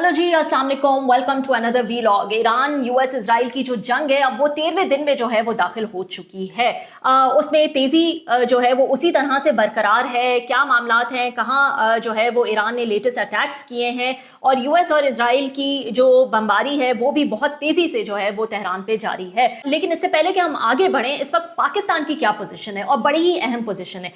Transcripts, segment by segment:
Hello जी, अस्सलाम वालेकुम, welcome to another vlog. Iran US Israel की जो जंग है अब वो 13वें दिन में जो है वो दाखिल हो चुकी है। उसमें तेज़ी जो है वो उसी तरह से बरकरार है। क्या मामलात हैं, कहाँ जो है वो ईरान ने लेटेस्ट अटैक्स किए हैं और यूएस और इजराइल की जो बमबारी है वो भी बहुत तेज़ी से जो है वो तेहरान पे जारी है। लेकिन इससे पहले कि हम आगे बढ़ें, इस वक्त पाकिस्तान की क्या पोजीशन है, और बड़ी ही अहम पोजीशन है।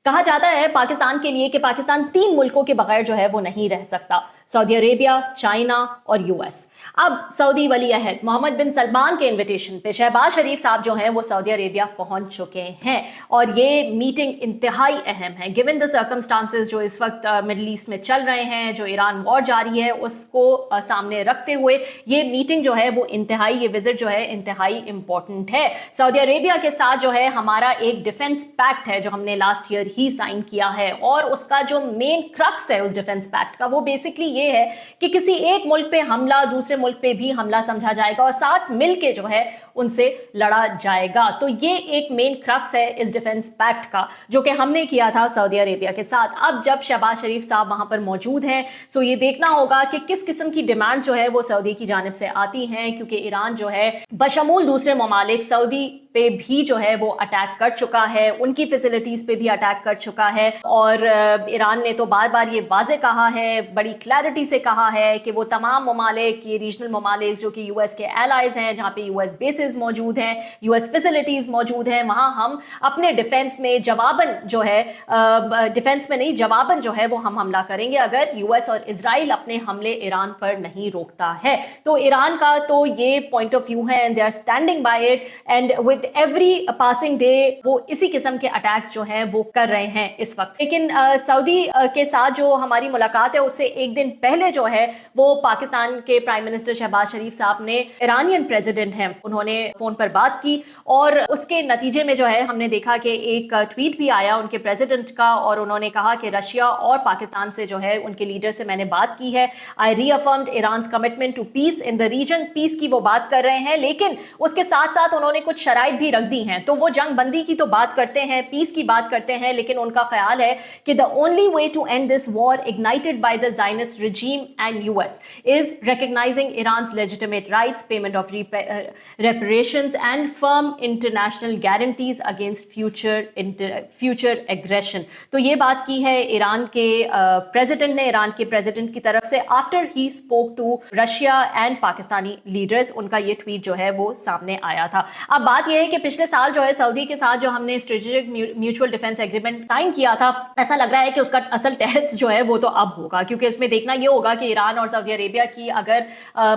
कहा जाता है पाकिस्तान के लिए कि पाकिस्तान 3 मुल्कों के बगैर जो है वो नहीं रह सकता: सऊदी अरेबिया, चाइना और यूएस। अब सऊदी वली अहद मोहम्मद बिन सलमान के इनविटेशन पे शहबाज शरीफ साहब जो हैं वो सऊदी अरेबिया पहुंच चुके हैं और ये मीटिंग इंतहाई अहम है गिवन द सर्कमस्टांसेस जो इस वक्त मिडल ईस्ट में चल रहे हैं, जो ईरान वॉर जारी है उसको सामने रखते हुए ये मीटिंग जो है वो इंतहाई, ये विजिट जो है इंतहाई इंपॉर्टेंट है। सऊदी अरेबिया के साथ जो है हमारा एक डिफेंस पैक्ट है जो हमने लास्ट ईयर ही साइन किया है, और उसका जो मेन क्रक्स है उस डिफेंस पैक्ट का वो बेसिकली ये है कि किसी एक मुल्क पे हमला दूसरे मुल्क पे भी हमला समझा जाएगा और साथ मिलके जो है उनसे लड़ा जाएगा। तो ये एक मेन क्रक्स है इस डिफेंस पैक्ट का जो कि हमने किया था सऊदी अरेबिया के साथ। अब जब शहबाज शरीफ साहब वहां पर मौजूद हैं तो ये देखना होगा कि किस किस्म की डिमांड जो है वो सऊदी की जानिब से आती हैं, क्योंकि ईरान जो है बशमूल दूसरे ममालिक सऊदी पे भी जो है वो अटैक कर चुका है, उनकी फैसिलिटीज पे भी अटैक कर चुका है। और ईरान ने तो बार बार ये वाजे कहा है, बड़ी क्लैरिटी से कहा है कि वो तमाम ममालिक, ये रीजनल ममालिक जो कि यूएस के एलाइज हैं, जहाँ पे यूएस बेसिस मौजूद हैं, यूएस फैसिलिटीज मौजूद हैं, वहाँ हम अपने डिफेंस में जवाबन जो है डिफेंस में नहीं जवाबन जो है वो हम हमला करेंगे अगर यूएस और इजराइल अपने हमले ईरान पर नहीं रोकता है। तो ईरान का तो ये पॉइंट ऑफ व्यू है and they are standing by it, and with every passing day वो इसी किस्म के अटैक्स जो हैं वो कर रहे हैं इस वक्त। लेकिन सऊदी के साथ जो हमारी मुलाकात है उससे एक दिन पहले जो है वो पाकिस्तान के प्राइम मिनिस्टर शहबाज शरीफ साहब ने ईरानियन प्रेसिडेंट हैं उन्होंने फोन पर बात की, और उसके नतीजे में जो है हमने देखा कि एक ट्वीट भी आया उनके प्रेसिडेंट का, और उन्होंने कहा कि रशिया और पाकिस्तान से जो है उनके लीडर से मैंने बात की है। I reaffirmed Iran's commitment to peace in the region. Peace की वो बात कर रहे हैं, लेकिन उसके साथ साथ उन्होंने कुछ शराइत भी रख दी हैं। तो वो जंग बंदी की तो बात करते हैं, पीस की बात करते हैं, लेकिन उनका ख्याल है कि the only way to end this war ignited by the Zionist regime and US is recognizing Iran's legitimate rights, payment of reparations and firm international guarantees against future aggression। तो ये बात की है ईरान के प्रेसिडेंट ने, Iran के president की तरफ से after he spoke to Russia and Pakistani leaders. उनका ये ट्वीट जो है वो सामने आया था। अब बात यह है कि पिछले साल जो है सऊदी के साथ जो हमने strategic mutual defence agreement sign किया था, ऐसा लग रहा है कि उसका असल टेस्ट जो है वो तो अब होगा, क्योंकि इसमें देखना ये होगा कि ईरान और सऊदी अरेबिया की अगर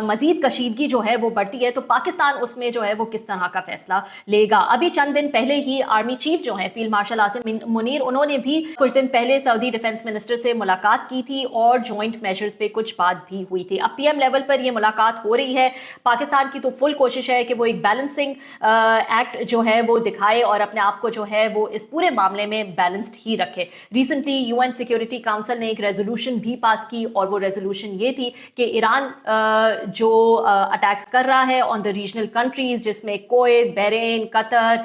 मजीद कशीदगी जो है वो बढ़ती है तो पाकिस्तान उसमें जो है वो किस तरह का फैसला लेगा। अभी चंद दिन पहले ही आर्मी चीफ जो है फील्ड मार्शल आसिम मुनीर, उन्होंने भी कुछ दिन पहले सऊदी डिफेंस मिनिस्टर से मुलाकात की थी और जॉइंट मेजर्स पे कुछ बात भी हुई थी। अब पीएम लेवल पर ये मुलाकात हो रही है। पाकिस्तान की तो फुल कोशिश है कि वो एक बैलेंसिंग एक्ट जो है वो दिखाए और अपने आप को जो है वो इस पूरे मामले में बैलेंस्ड ही रखे। रिसेंटली यूएन सिक्योरिटी काउंसिल ने एक रेजोल्यूशन भी पास की, और वो रेजोल्यूशन ये थी कि ईरान जो अटैक्स कर रहा है ऑन द रीजनल कंट्रीज, जिसमें Kuwait, Bahrain, Qatar,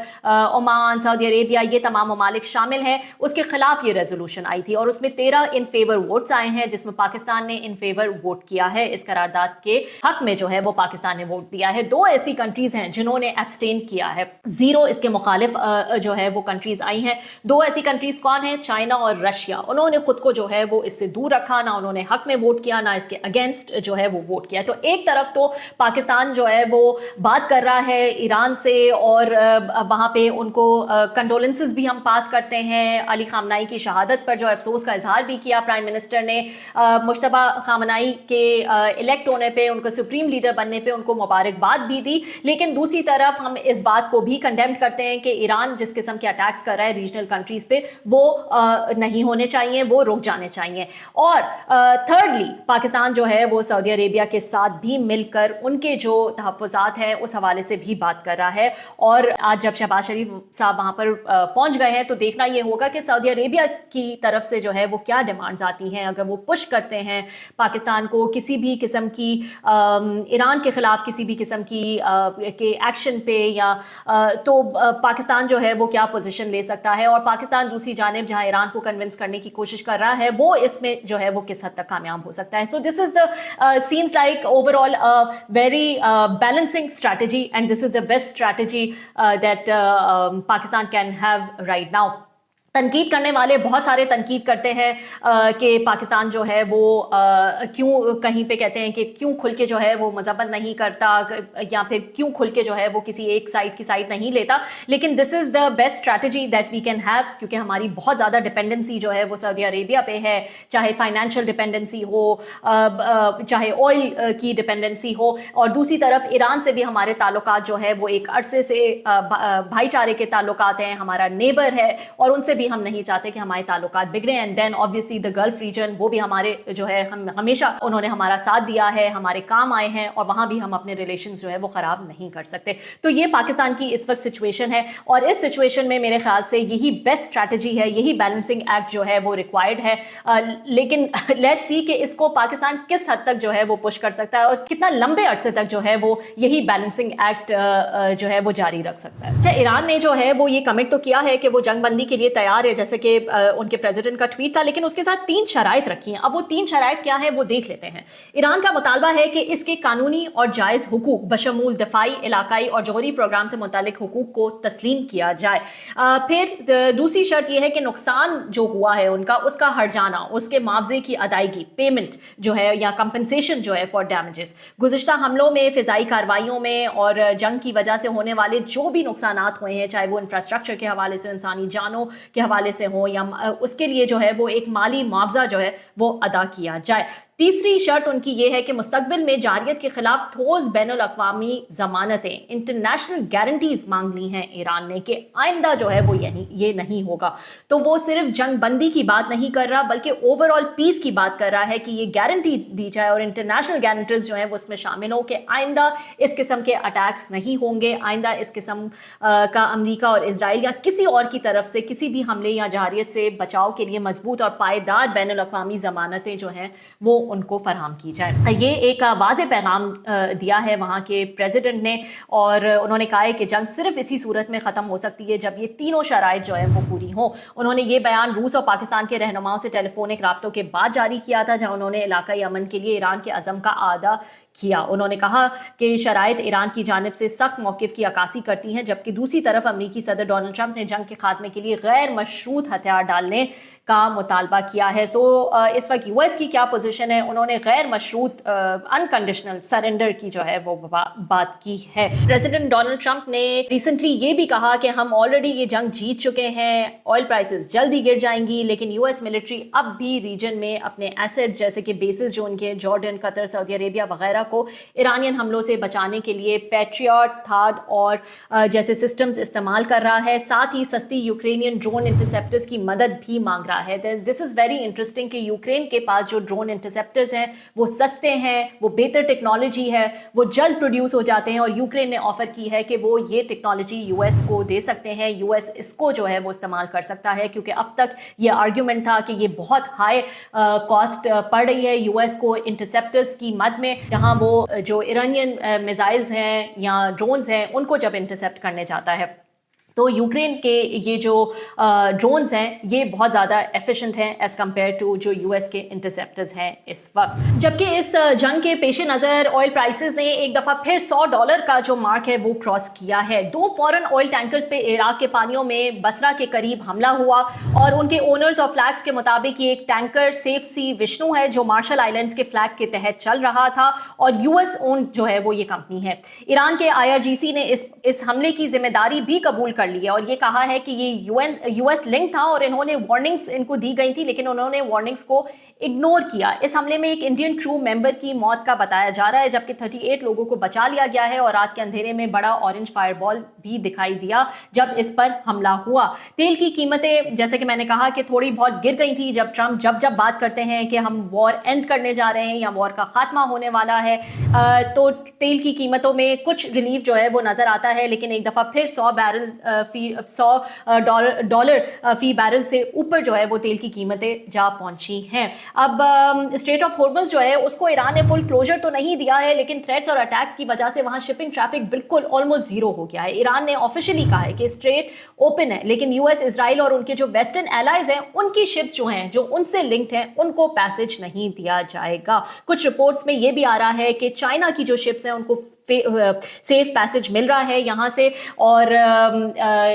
Oman, Saudi Arabia, ये तमाम ममालिक शामिल हैं, उसके खिलाफ ये रेजोल्यूशन आई थी और उसमें 13 इन फेवर वोट्स आए हैं, जिसमें पाकिस्तान ने इन फेवर वोट किया है। इस करारदाद के हक में जो है वो पाकिस्तान ने वोट दिया है। 2 ऐसी कंट्रीज हैं जिन्होंने एब्सटेन किया है, 0 इसके मुखालिफ जो है वो कंट्रीज आई हैं। 2 ऐसी कंट्रीज कौन है? चाइना और रशिया। उन्होंने खुद को जो है वो इससे दूर रखा, ना उन्होंने हक में वोट किया ना इसके अगेंस्ट जो है वो वोट किया। तो एक तरफ तो पाकिस्तान जो है वो बात कर रहा है ईरान से, और वहां पे उनको कंडोलेंसेस भी हम पास करते हैं। अली खामनाई की शहादत पर जो अफसोस का इजहार भी किया प्राइम मिनिस्टर ने। मुश्तबा खामनाई के इलेक्ट होने पे, उनको सुप्रीम लीडर बनने पे उनको मुबारकबाद भी दी। लेकिन दूसरी तरफ हम इस बात को भी कंडेम करते हैं कि ईरान जिस किस्म के अटैक्स कर रहा है रीजनल कंट्रीज पे, वो नहीं होने चाहिए, वो रुक जाने चाहिए। और थर्डली पाकिस्तान जो है वो सऊदी अरेबिया के साथ भी मिलकर उनके जो तहफ़्फ़ुज़ात हैं उस हवाले से भी बात कर रहा है। और आज जब शहबाज शरीफ साहब वहाँ पर पहुँच गए हैं तो देखना ये होगा कि सऊदी अरेबिया की तरफ से जो है वो क्या डिमांड्स आती हैं। अगर वो पुश करते हैं पाकिस्तान को किसी भी किस्म की ईरान के ख़िलाफ़ किसी भी किस्म की के एक्शन पे, या तो पाकिस्तान जो है वो क्या पोजीशन ले सकता है, और पाकिस्तान दूसरी जानिब जहाँ ईरान को कन्विंस करने की कोशिश कर रहा है वो इसमें जो है वो किस हद तक कामयाब कामयाब हो सकता है. So this is the seems like overall a very balancing strategy, and this is the best strategy that Pakistan can have right now. तनकीद करने वाले बहुत सारे तनकीद करते हैं कि पाकिस्तान जो है वो क्यों कहीं पे कहते हैं कि क्यों खुल के जो है वो मजम्मत नहीं करता, या फिर क्यों खुल के जो है वो किसी एक साइड की साइड नहीं लेता. लेकिन this is the best strategy that we can have, क्योंकि हमारी बहुत ज़्यादा डिपेंडेंसी जो है वो सऊदी अरेबिया पे है, चाहे फाइनेंशियल डिपेंडेंसी हो, चाहे ऑयल की डिपेंडेंसी हो, और दूसरी तरफ ईरान से भी हमारे ताल्लुकात जो है वो एक अरसे से भाईचारे के ताल्लुकात हैं, हमारा नेबर है, और उनसे भी हम नहीं चाहते कि हमारे ताल्लुकात बिगड़े. And then obviously the Gulf region, वो भी हमारे जो है हम हमेशा उन्होंने हमारा साथ दिया है, हमारे काम आए हैं, और वहाँ भी हम अपने रिलेशंस जो है वो ख़राब नहीं कर सकते. तो ये पाकिस्तान की इस वक्त सिचुएशन है, और इस सिचुएशन में मेरे ख्याल से यही बेस्ट स्ट्रैटेजी है, यही बैलेंसिंग एक्ट जो है वो रिक्वायर्ड है. लेकिन लेट्स सी कि इसको पाकिस्तान किस हद तक जो है वो पुश कर सकता है, और कितना लंबे अरसे तक जो है वो यही बैलेंसिंग एक्ट जो है वो जारी रख सकता है. अच्छा, ईरान ने जो है वो ये कमिट तो किया है कि वो जंग बंदी के लिए तैयार है, जैसे कि उनके प्रेसिडेंट का ट्वीट था, लेकिन उसके साथ 3 शराइत रखी हैं. अब वो 3 शराइत क्या है वो देख लेते हैं. ईरान का मुतालबा है कि इसके कानूनी और जायज़ हुकूक बशमूल दफाई, इलाकाई और जौहरी प्रोग्राम से मुतालिक हुकूक को तस्लीम किया जाए. फिर दूसरी शर्त यह है कि नुकसान जो हुआ है उनका, उसका हर्जाना, उसके मुआवजे की अदायगी, पेमेंट जो है या कंपनसेशन जो है फॉर डैमेजेस, गुज़िश्ता हमलों में, फ़िज़ाई कार्रवाइयों में और जंग की वजह से होने वाले जो भी नुकसानात हुए हैं, चाहे वो इंफ्रास्ट्रक्चर के हवाले से, इंसानी जानों के हवाले से हो, या उसके लिए जो है वो एक माली मुआवजा जो है वो अदा किया जाए. तीसरी शर्त उनकी ये है कि मुस्तकबिल में जारियत के खिलाफ ठोस बैनुल अक़वामी ज़मानतें, इंटरनेशनल गारंटीज मांग ली हैं ईरान ने कि आइंदा जो है वो ये नहीं होगा. तो वो सिर्फ जंग बंदी की बात नहीं कर रहा, बल्कि ओवरऑल पीस की बात कर रहा है कि ये गारंटी दी जाए और इंटरनेशनल गारंटीज जो है वो उसमें शामिल हो कि आइंदा इस किस्म के अटैक्स नहीं होंगे, आइंदा इस किस्म का अमरीका और इसराइल या किसी और की तरफ से किसी भी हमले या जारियत से बचाव के लिए मजबूत और पायदार बैनुल अक़वामी ज़मानतें जो हैं वो उनको फराहम की जाए. ये एक वाज़े पैगाम दिया है वहाँ के प्रेसिडेंट ने, और उन्होंने कहा है कि जंग सिर्फ इसी सूरत में ख़त्म हो सकती है जब ये तीनों शराइत जो है वो पूरी हों. उन्होंने ये बयान रूस और पाकिस्तान के रहनुमाओं से टेलीफोनिक राब्तों के बाद जारी किया था, जहाँ उन्होंने इलाकाई अमन के लिए ईरान के अज़म का आदा किया. उन्होंने कहा कि शराइत ईरान की जानिब से सख्त मौक़िफ़ की अक्कासी करती हैं, जबकि दूसरी तरफ अमरीकी सदर डोनाल्ड ट्रंप ने जंग के खात्मे के लिए गैर मशरूत हथियार डालने का मुतालबा किया है. सो इस वक्त यूएस की क्या पोजीशन है? उन्होंने गैर मशरूत अनकंडीशनल सरेंडर की जो है वो बात की है. प्रेसिडेंट डोनाल्ड ट्रंप ने रिसेंटली ये भी कहा कि हम ऑलरेडी ये जंग जीत चुके हैं, ऑयल प्राइसेस जल्दी गिर जाएंगी, लेकिन यूएस मिलिट्री अब भी रीजन में अपने एसेट्स जैसे कि बेसिस जो उनके जॉर्डन, कतर, सऊदी अरेबिया वगैरह को ईरानियन हमलों से बचाने के लिए पैट्रियट, थाड और जैसे सिस्टम्स इस्तेमाल कर रहा है. साथ ही सस्ती यूक्रेनियन ड्रोन इंटरसेप्टर्स की मदद भी मांग रहा है. दिस इज़ वेरी इंटरेस्टिंग कि यूक्रेन के पास जो ड्रोन इंटरसेप्टर्स हैं वो सस्ते हैं, वो बेहतर टेक्नोलॉजी है, वो जल्द प्रोड्यूस हो जाते हैं, और यूक्रेन ने ऑफर की है कि वो ये टेक्नोलॉजी यूएस को दे सकते हैं. यूएस इसको जो है वो इस्तेमाल कर सकता है, क्योंकि अब तक ये आर्ग्यूमेंट था कि ये बहुत हाई कॉस्ट पड़ रही है यूएस को इंटरसेप्टर्स की मद में, जहां वो जो ईरानियन मिसाइल्स हैं या ड्रोन्स हैं उनको जब इंटरसेप्ट करने जाता है. तो यूक्रेन के ये जो ड्रोन्स हैं ये बहुत ज़्यादा एफिशिएंट हैं एज़ कम्पेयर टू जो यूएस के इंटरसेप्टर्स हैं इस वक्त. जबकि इस जंग के पेश नज़र ऑयल प्राइसेस ने एक दफ़ा फिर $100 का जो मार्क है वो क्रॉस किया है. 2 फॉरेन ऑयल टैंकर्स पे इराक के पानियों में बसरा के करीब हमला हुआ, और उनके ओनर्स और फ्लैग्स के मुताबिक ये एक टैंकर सेफ सी विष्णु है जो मार्शल आइलैंड्स के फ्लैग के तहत चल रहा था, और यूएस ओन जो है वो ये कंपनी है. ईरान के IRGC ने इस हमले की जिम्मेदारी भी कबूल कर ली है, और ये कहा है कि ये यूएस लिंक था और इन्होंने वार्निंग्स इनको दी गई थी, लेकिन उन्होंने वार्निंग्स को इग्नोर किया. इस हमले में एक इंडियन क्रू मेंबर की मौत का बताया जा रहा है, जबकि 38 लोगों को बचा लिया गया है, और रात के अंधेरे में बड़ा ऑरेंज फायरबॉल भी दिखाई दिया जब इस पर हमला हुआ. तेल की कीमतें जैसे कि मैंने कहा कि थोड़ी बहुत गिर गई थी जब ट्रंप जब बात करते हैं कि हम वॉर एंड करने जा रहे हैं या वॉर का खात्मा होने वाला है, तो तेल की कीमतों में कुछ रिलीफ जो है वो नजर आता है. लेकिन एक दफ़ा फिर 100 बैरल $100 फी बैरल से ऊपर जो है वो तेल की कीमतें जा पहुंची हैं। अब स्ट्रेट ऑफ हॉर्मज़ जो है उसको ईरान ने फुल क्लोजर तो नहीं दिया है, लेकिन थ्रेट्स और अटैक्स की वजह से वहां शिपिंग ट्रैफिक बिल्कुल ऑलमोस्ट जीरो हो गया है। ईरान ने ऑफिशियली कहा है कि स्ट्रेट ओपन है, लेकिन यूएस, इजराइल और उनके जो वेस्टर्न एलाइज हैं उनकी शिप्स जो हैं जो उनसे लिंक्ड हैं उनको पैसेज नहीं दिया जाएगा। कुछ रिपोर्ट्स में ये भी आ रहा है कि चाइना की जो शिप्स हैं उनको सेफ पैसेज मिल रहा है यहाँ से। और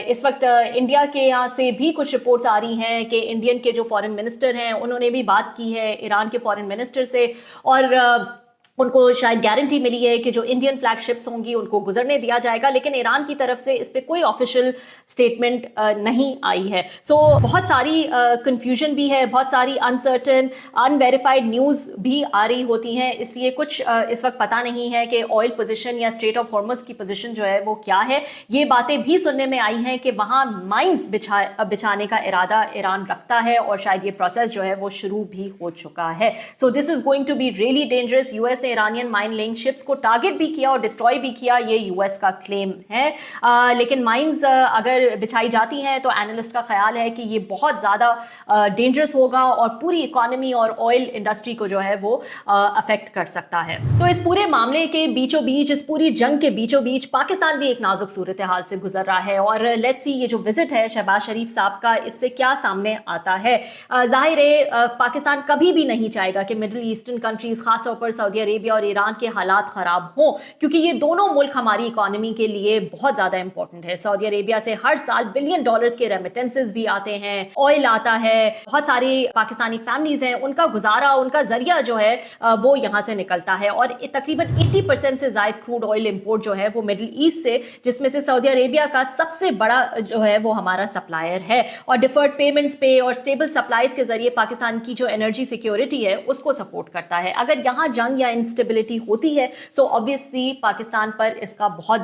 इस वक्त इंडिया के यहाँ से भी कुछ रिपोर्ट्स आ रही हैं कि इंडियन के जो फॉरेन मिनिस्टर हैं उन्होंने भी बात की है ईरान के फॉरेन मिनिस्टर से, और उनको शायद गारंटी मिली है कि जो इंडियन फ्लैगशिप्स होंगी उनको गुजरने दिया जाएगा, लेकिन ईरान की तरफ से इस पे कोई ऑफिशियल स्टेटमेंट नहीं आई है। सो बहुत सारी कंफ्यूजन भी है, बहुत सारी अनसर्टन अनवेरिफाइड न्यूज़ भी आ रही होती हैं, इसलिए कुछ इस वक्त पता नहीं है कि ऑयल पोजीशन या स्ट्रेट ऑफ हॉर्मज़ की पोजीशन जो है वो क्या है। ये बातें भी सुनने में आई हैं कि वहाँ माइंस बिछाने का इरादा ईरान रखता है और शायद ये प्रोसेस जो है वो शुरू भी हो चुका है। So this is going to be really dangerous. US ने ईरानियन माइन लेइंग शिप्स को टारगेट भी किया और डिस्ट्रॉय भी किया, ये यूएस का क्लेम है। लेकिन माइंस अगर बिछाई जाती हैं तो एनालिस्ट का ख्याल है कि ये बहुत ज़्यादा डेंजरस होगा और पूरी इकोनॉमी और ऑयल इंडस्ट्री को जो है वो अफेक्ट कर सकता है। तो इस पूरे मामले के बीचों बीच, इस पूरी जंग के बीचों बीच पाकिस्तान भी एक नाजुक सूरत हाल से गुजर रहा है, और लेट्स सी ये जो विजिट है शहबाज शरीफ साहब का, इससे क्या सामने आता है। जाहिर है पाकिस्तान कभी भी नहीं चाहेगा कि मिडिल ईस्टर्न कंट्रीज, खासतौर पर सऊदी अरेबिया और ईरान के हालात खराब हों, क्योंकि ये दोनों मुल्क हमारी इकोनॉमी के लिए बहुत ज्यादा इंपॉर्टेंट है। सऊदी अरेबिया से हर साल $बिलियन के रेमिटेंसेस भी आते हैं, ऑयल आता है, बहुत सारी पाकिस्तानी फैमिलीज हैं, उनका गुजारा, उनका जरिया जो है वो यहाँ से निकलता है, और तकरीबन 80% से ज्यादा क्रूड ऑयल इंपोर्ट जो है वो मिडिल ईस्ट से, जिसमें से सऊदी अरेबिया का सबसे बड़ा जो है वो हमारा सप्लायर है, और डिफर्ड पेमेंट्स पे और स्टेबल सप्लाईज के जरिए पाकिस्तान की जो एनर्जी सिक्योरिटी है उसको सपोर्ट करता है। अगर यहाँ जंग या इंस्टेबिलिटी होती है सो ऑब्वियसली पाकिस्तान पर इसका बहुत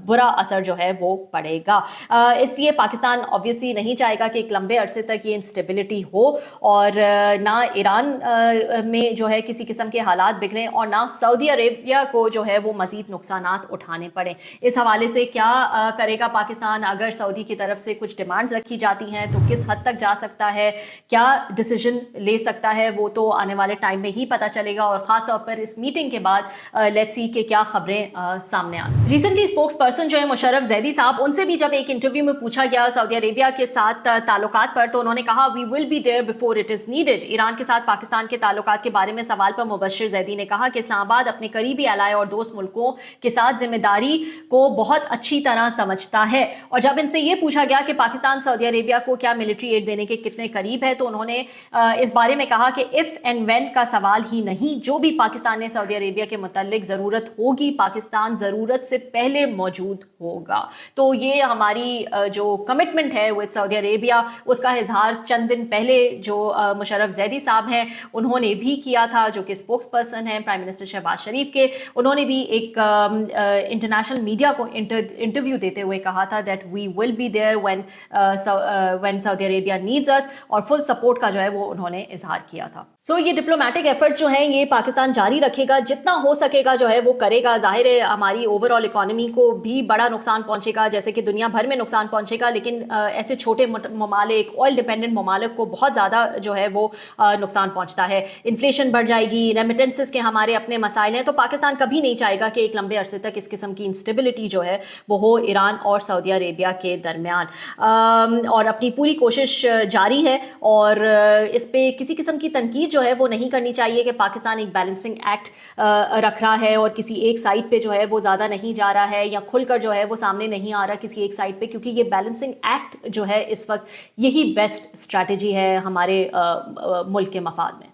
बुरा असर जो है वो पड़ेगा। इसलिए पाकिस्तान ऑब्वियसली नहीं चाहेगा कि एक लंबे अरसे तक ये इंस्टेबिलिटी हो, और ना ईरान में जो है किसी किस्म के हालात बिगड़े, और ना सऊदी अरेबिया को जो है वो मजीद नुकसानात उठाने पड़े। इस हवाले से क्या करेगा पाकिस्तान, अगर सऊदी की तरफ से कुछ डिमांड्स रखी जाती हैं तो किस हद तक जा सकता है, क्या डिसीजन ले सकता है, वो तो आने वाले टाइम में ही पता चलेगा। और खास तौर पर इस मीटिंग के बाद लेट्स सी के क्या खबरें सामने आए। रिसेंटली स्पोक्स पर्सन जो है मुशर्रफ जैदी साहब, उनसे भी जब एक इंटरव्यू में पूछा गया सऊदी अरेबिया के साथ ताल्लुकात पर, तो उन्होंने कहा we will be there before it is needed. Iran के साथ पाकिस्तान के ताल्लुकात के बारे में सवाल पर मुबश्शिर जैदी ने कहा कि इस्लामाबाद अपने करीबी एलाय और दोस्त मुल्कों के साथ जिम्मेदारी को बहुत अच्छी तरह समझता है, और जब इनसे ये पूछा गया कि पाकिस्तान सऊदी अरेबिया को क्या मिलिट्री एड देने के कितने करीब है, तो उन्होंने इस बारे में कहा कि इफ एंड व्हेन का सवाल ही नहीं, जो भी पाकिस्तान ने सऊदी अरेबिया के मुताल्लिक ज़रूरत होगी, पाकिस्तान ज़रूरत से पहले मौजूद होगा। तो ये हमारी जो कमिटमेंट है विद सऊदी अरेबिया, उसका इजहार चंद दिन पहले जो मुशर्रफ जैदी साहब हैं उन्होंने भी किया था, जो कि स्पोक्स पर्सन हैं प्राइम मिनिस्टर शहबाज शरीफ के। उन्होंने भी एक इंटरनेशनल मीडिया को इंटरव्यू देते हुए कहा था that we will be there when Saudi Arabia needs us, और फुल सपोर्ट का जो है वो उन्होंने इजहार किया था। सो ये डिप्लोमेटिक एफर्ट जो हैं ये पाकिस्तान जारी रखेगा, जितना हो सकेगा जो है वो करेगा। जाहिर है हमारी ओवरऑल इकोनॉमी को भी बड़ा नुकसान पहुंचेगा, जैसे कि दुनिया भर में नुकसान पहुंचेगा, लेकिन ऐसे छोटे ममालिक, ऑयल डिपेंडेंट ममालिक को बहुत ज़्यादा जो है वो नुकसान पहुंचता है। इन्फ्लेशन बढ़ जाएगी, रेमिटेंसेस के हमारे अपने मसाइल हैं, तो पाकिस्तान कभी नहीं चाहेगा कि एक लंबे अरसे तक इस किस्म की इंस्टेबिलिटी जो है वो हो ईरान और सऊदी अरेबिया के दरमियान। और अपनी पूरी कोशिश जारी है, और इस पर किसी किस्म की तनकीद जो है वो नहीं करनी चाहिए कि पाकिस्तान एक बैलेंसिंग एक्ट रख रहा है और किसी एक साइड पे जो है वो ज़्यादा नहीं जा रहा है, या खुलकर जो है वो सामने नहीं आ रहा किसी एक साइड पे, क्योंकि ये बैलेंसिंग एक्ट जो है इस वक्त यही बेस्ट स्ट्रैटेजी है हमारे मुल्क के मफाद में।